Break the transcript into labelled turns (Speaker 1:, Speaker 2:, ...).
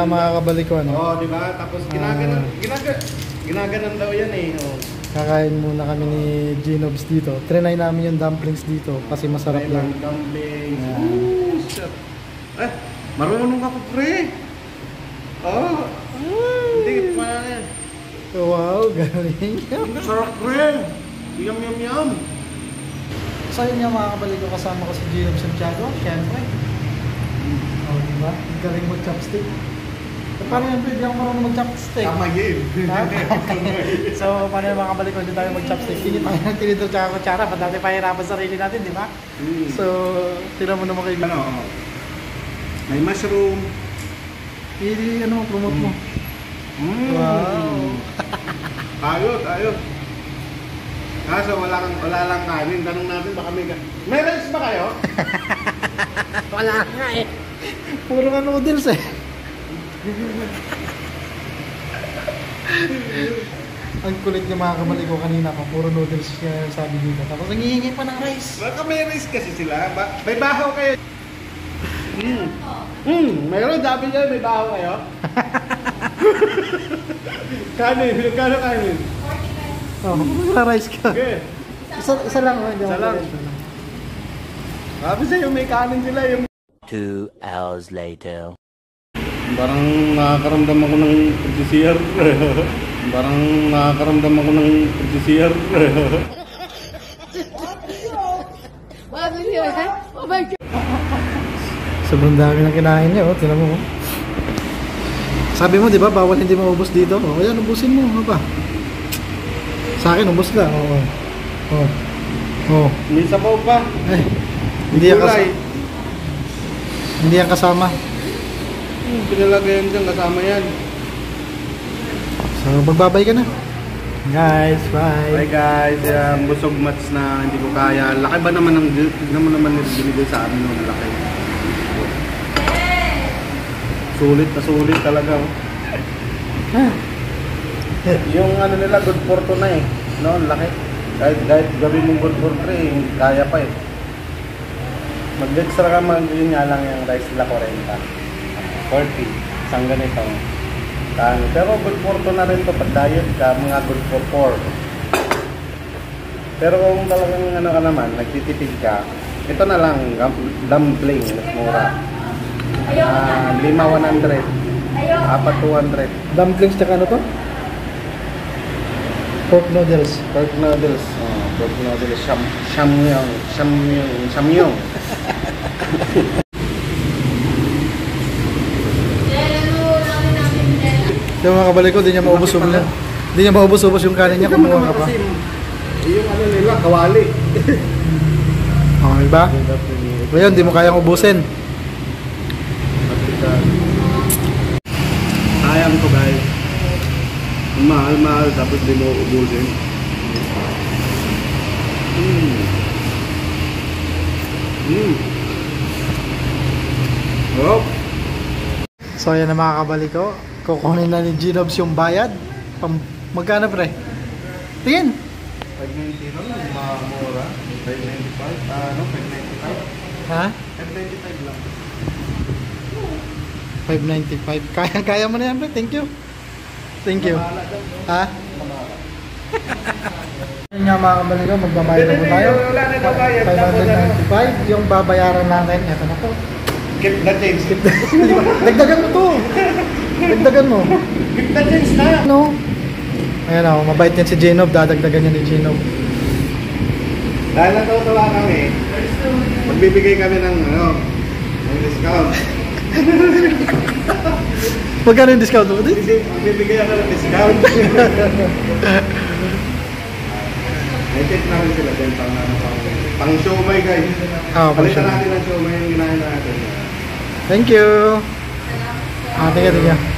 Speaker 1: mga kabalik ko, ano?
Speaker 2: Oo, di ba? Tapos ginaganan daw yan eh. Oh.
Speaker 1: Kakain muna kami ni Ginobs dito. Trinay namin yung dumplings dito kasi masarap lang.
Speaker 2: Dumplings. Oh, shit. Eh, marunong ako, pre. Oh. Hindi pa na yan.
Speaker 1: Wow, galing.
Speaker 2: Sarap, pre. Yum, yum, yum.
Speaker 1: So yun yung mga kabalik ko, kasama ko si Gino Santiago, syempre. Oh, diba? Galing mo chopstick. Paano yan, pwede ako marunong mag-chopstick?
Speaker 2: Tama game.
Speaker 1: So, paano yung mga kabalik ko, hindi tayo mag-chopstick. Tingin tayo ng tinidor tsaka kutsara, ba't natin pahirapan sarili natin, di ba? So, tira mo naman kayo.
Speaker 2: Ano? May mushroom.
Speaker 1: Ano, promote mo. Wow.
Speaker 2: Ayos. Kaso wala lang kanin. Tanong natin baka may rice ba kayo?
Speaker 1: Wala nga eh. Puro nga noodles eh. Ang kulit niya mga kabalik ko kanina pa. Puro noodles siya sabi dito. Tapos nangihingi pa ng rice.
Speaker 2: Baka may rice kasi sila. May bahaw kayo. Mayroon sabi niya may bahaw kayo. Kanin. Kanin.
Speaker 1: Oh, wala rice ka.
Speaker 2: Okay.
Speaker 1: Isa lang.
Speaker 2: Isa lang. Sabi sa'yo may kanin sila yung
Speaker 3: 2 hours later.
Speaker 2: parang nakakaramdam ako ng pag-CR. Parang nakakaramdam ako ng pag-CR.
Speaker 1: Sobrang dami ng kinain niya, oh. Tingnan mo. Sabi mo, di ba, bawal hindi maubos dito. O, ayan, ubusin mo. Ano ba? Sa akin, ubos lang.
Speaker 2: May sabaw pa.
Speaker 1: Eh, hindi yan kasama.
Speaker 2: Pinalagayan dyan, kasama yan.
Speaker 1: So, magbabay ka na. Guys, bye.
Speaker 2: Bye guys, busog mats na hindi ko kaya. Laki ba naman ng tignan mo naman binigay sa amin ng laki. Sulit talaga. Oh. Yung ano nila, good for two na eh. No, laki. Kahit gawin mong good for three, kaya pa eh. Mag-extra ka yun nga lang yung rice nila 40. 40. Isang ganito. Pero good for two na rin to pag diet ka, mga good for 4. Pero kung talagang ano ka naman, nagtitipid ka, ito na lang, dumpling, mas mura. 5 100, 4 200.
Speaker 1: Dumplings tsaka ano to? Pork noodles.
Speaker 2: Pork noodles. Pork noodles. Samyong.
Speaker 1: Yung mga kabalik ko, di niya maubos-ubos yung kanin niya, kumuha ka pa.
Speaker 2: Yung ano nila, kawali.
Speaker 1: Okay ba? Ngayon, di mo kayang ubusin.
Speaker 2: Sayang to guys. Mahal tapos di mo ubusin. Oh.
Speaker 1: So ayan na mga kabalik ko. Kukunin na ni Ginobs yung bayad. Magkano pre? Tingin.
Speaker 2: 590 no? Mura. 595. Ano? 595?
Speaker 1: Ha?
Speaker 2: 595 lang.
Speaker 1: 595. Kaya mo na yan pre. Thank you. Thank you. Ha? Yun nga mga kabalik ko. Magbabayad na po tayo. 595. Yung babayaran natin. Eto na po.
Speaker 2: Keep the change.
Speaker 1: Dagdagan mo to. Dagdagan mo.
Speaker 2: Keep the change na.
Speaker 1: No? Ayan o, mabait yan si Ginob. Dadagdagan niya ni Ginob.
Speaker 2: Dahil natutuwa kami, magbibigay kami ng discount.
Speaker 1: Magkano yung discount mo?
Speaker 2: Magbibigay ako ng discount. May tip na rin sila dyan pang siomay guys. Palitan natin ang siomay yung ginahin natin.
Speaker 1: Thank you. Tingnan.